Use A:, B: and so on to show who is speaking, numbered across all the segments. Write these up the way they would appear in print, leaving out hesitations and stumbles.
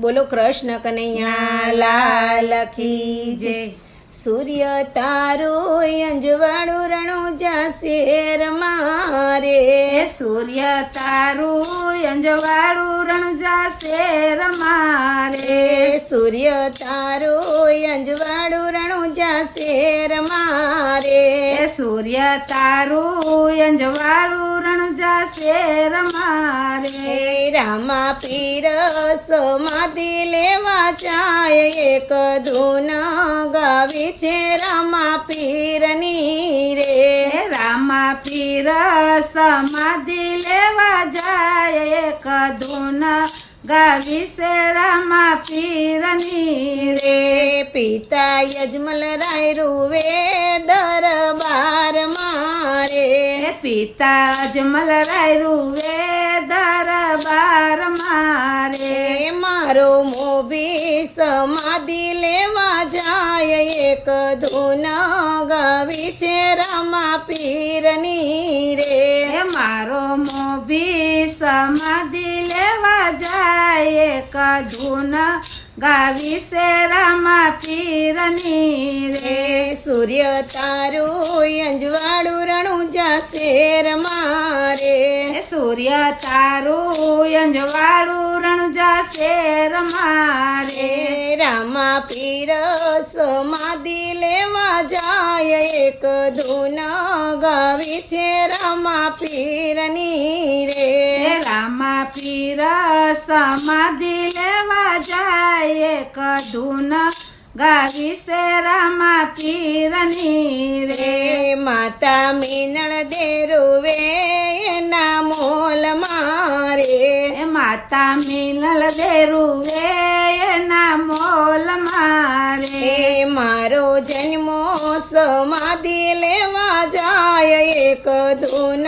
A: બોલો કૃષ્ણ કનૈયા લાલ કી જય। સૂર્ય તારું અંજવાળું રણુજા શેર મારે,
B: સૂર્ય તારું અંજવાળું રણુજા શેર મારે,
A: સૂર્ય તારું અંજવાળું રણુજા શેર મારે,
B: સૂર્ય તારું અંજવાળું રણુજા શેર મારે,
A: રામા પીર સમાધિ લેવા જાય, એક ધૂન ગાવી છે રામા પીરની રે,
B: રામા પીર સમાધિ લેવા જાય, એક ધૂન ગાવી છે રામા પીરની
A: રે, પિતા યજમલ રાય રૂવે દરબાર મારે,
B: પિતા અજમલ રાય રૂવે દરબાર મારે,
A: મારો મોભી સમાધિ લેવા જાય, એક ધૂન ગાવી છે રામા પીરની રે,
B: મારો મોભી સમાધિ લેવા જાય, એક ધૂન ગાવી છે રામા પીરની રે,
A: સૂર્ય તારું અંજવાળું રણુજા શેર મારે,
B: સૂર્ય તારું અંજવાળું રણુજા શેર મારે,
A: રામા પીર સમાધિ લેવા જાય, એક ધૂન ગાવી છે રામા પીરની રે,
B: રામા પીર સમાધિ લેવા જાય, એક ધૂન ગાવી છે રામા પીરની રે,
A: માતા મીનળ દેરુવે એના મોલ મારે,
B: માતા મિલલ દેરુવે એના મોલ મારે,
A: મારો જન્મો સમાધિ લેવા જાય, એક ધૂન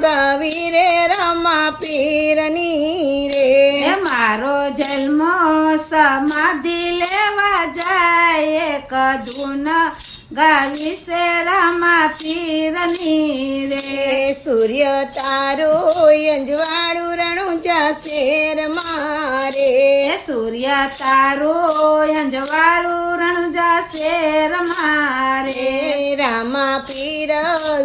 A: ગાવી રે રામા પીરની રે,
B: મારો જન્મ સમાધિ લેવા જાય, એક ધૂન ગાવી છે રામા પીરની રે,
A: સૂર્ય તારો અંજવાળું રણુજા શેર મારે,
B: સૂર્ય તારો અંજવાળું રણુજા શેર મારે,
A: રામા પીર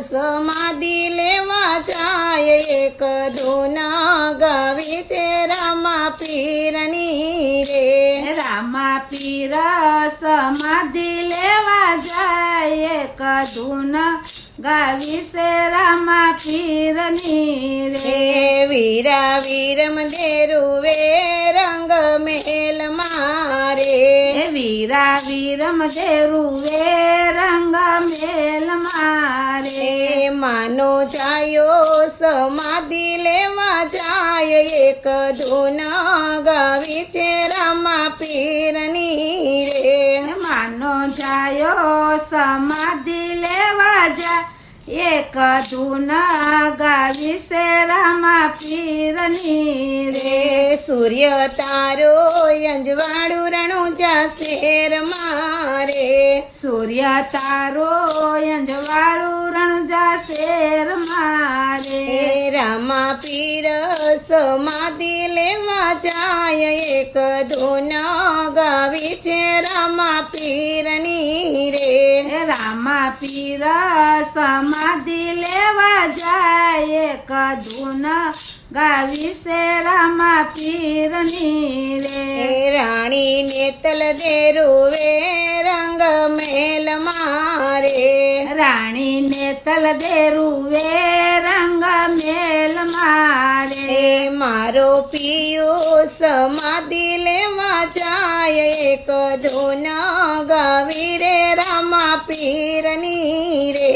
A: સમાધિ લેવા જાય, એક ધૂન ગાવી છે રામા પીરની રે,
B: રામા પીર સમાધિ લેવા જાય, એક ધૂન ગાવી છે રામા પીરની રે,
A: વીરા વીરમ દેરુવે રંગ મેલ મારે,
B: વીરા વીરમ દેરુવે રંગ મેલ મારે,
A: માનો જાયો સમાધિ લેવા જાય, એક ધૂન ગાવી છે રામા પીરની રે,
B: માનો જાયો સમાધિ લેવા જાય, એક ધૂન ગાવી છે રામા પીરની રે,
A: સૂર્ય તારો અંજવાળું રણુજા શેર મારે,
B: સૂર્ય તારો અંજવાળું રણુજા શેર મારે,
A: રામા પીર સમાધિ લેવા જાય, એક ધૂન ગાવી છે રામા પીરની રે,
B: રામા પીર સમાધિ લેવા જાય, એક ધૂન ગાવી છે રામા પીરની રે,
A: રાણી નેતલ દેરુવે રંગ મેલ મારે,
B: રાણી નેતલ દેરુવે રંગ મેલ મારે,
A: મારો પિયો સમાધિ લેવા જાય, એક ધૂન ગાવી રે રામા પીરની રે,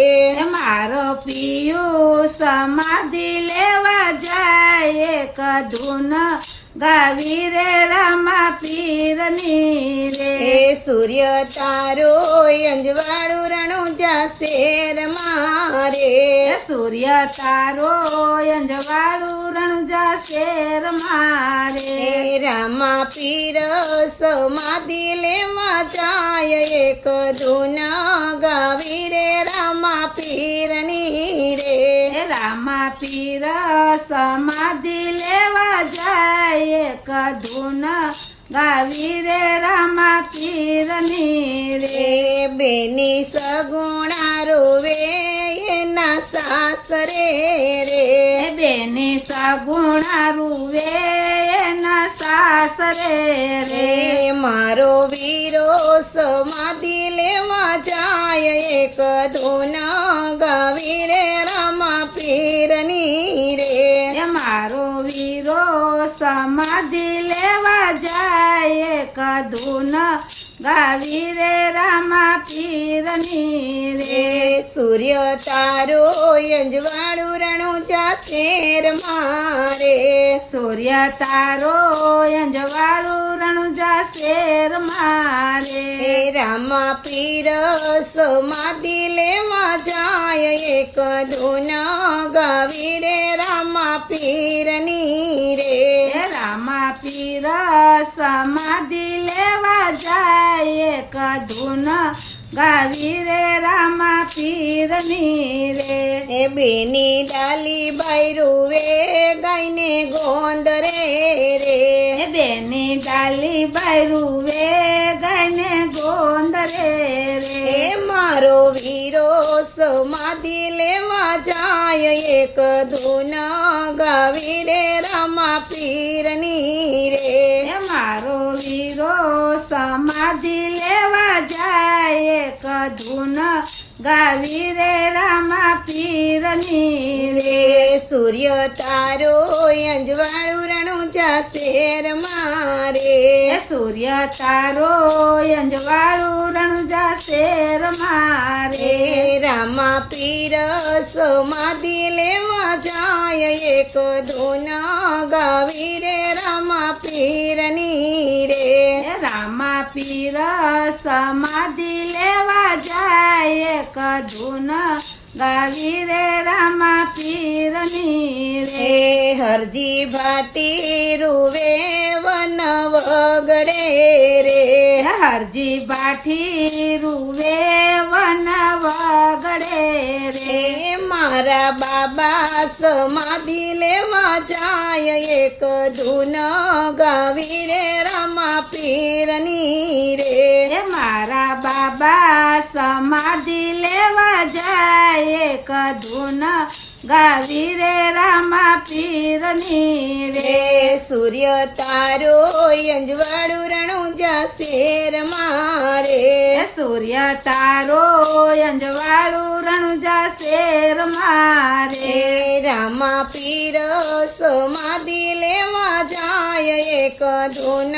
B: મારો પિયું સમાધિ લેવા જાય, એક ધૂન ગાવી રે રામા પીરની રે,
A: સૂર્ય તારો અંજવાળું રણુજા શેર મારે,
B: સૂર્ય તારો અંજવાળું રણુજા શેર મારે,
A: રામા પીર સમાધિ લેવા જાય, એક ધૂન ગાવી રે રામા પીરની રે,
B: રામા પીર સમાધિ લેવા જાય, એક ધૂન ગાવી રે રામા પીરની રે
A: એ બેની સગુણા રોવે એના સાસરે રે
B: બેની સગુણા રૂવે એના સાસરે રે
A: રે મારો વીરો સમાધિ લેવા જાય એક ધૂન ગાવી રે રામા પીરની રે
B: એ મારો વીરો સમાધિ લેવા જાય કદુન ગાવી રે રામા પીરની રે
A: રે સૂર્ય તારો યંજવાળું રણુજા શેર મારે
B: સૂર્ય તારો અંજવાળું રણુજા શેર મારે
A: હે રામા પીર સમાધિ લેવા જાય એક ધૂન ગાવી રે રામા પીરની રે
B: હે રામા પીર સમાધિ લેવા જાય કદુન ગાવી રે રામા પીરની રે
A: હે બેની ડાલી બાયરુવે ગાયને ગોંદરે રે
B: એ બેની ડાલી બાયરુવે ગાયને ગોંદરે રે
A: હે મારો વીરો સમાધિ લેવા જાય એક ધૂન ગાવી રે રામા પીરની રે
B: એ મારો વીરો સમાધિ લેવા જાય કદુન ગાવી રે રામા પીરની રે
A: રે સૂર્ય તારો અંજવાળું રણુજા શેર મારે
B: એ સૂર્ય તારો અંજવાળું રણુજા શેર મારે
A: રે રામા પીર સમાધિ લેવા જાય એક ધૂન ગાવી રે રામા પીરની રે
B: એ રામા પીર સમાધિ લેવા જાય કદુન ગાવી રે રામા પીરની રે
A: હે હરજી ભાટી રૂવે વન વગડે રે
B: હરજી બાઠી રૂવે વન વગડે રે
A: હે મારા બાબા સમાધિ લેવા જાય એક ધૂન ગાવી રે રામા પીરની રે
B: એ મારા બાબા સમાધિ લેવા જાય કદુન ગાવી રે રામા પીરની રે
A: રે સૂર્ય તારો અંજવાળું રણુજા શેર મારે
B: એ સૂર્ય તારો અંજવાળું રણુજા શેર મારે
A: હે રામા પીર સમાધિ લેવા જાય એક ધૂન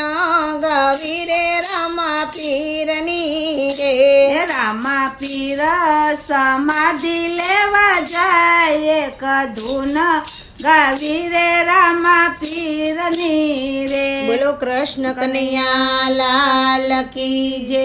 A: ગાવી રે રામા પીરની રે
B: હે રામા પીર સમાધિ લેવા જાય કદુન ગાવી રે રામા પીરની રે
A: બોલો કૃષ્ણ કનૈયા લાલ કી જય.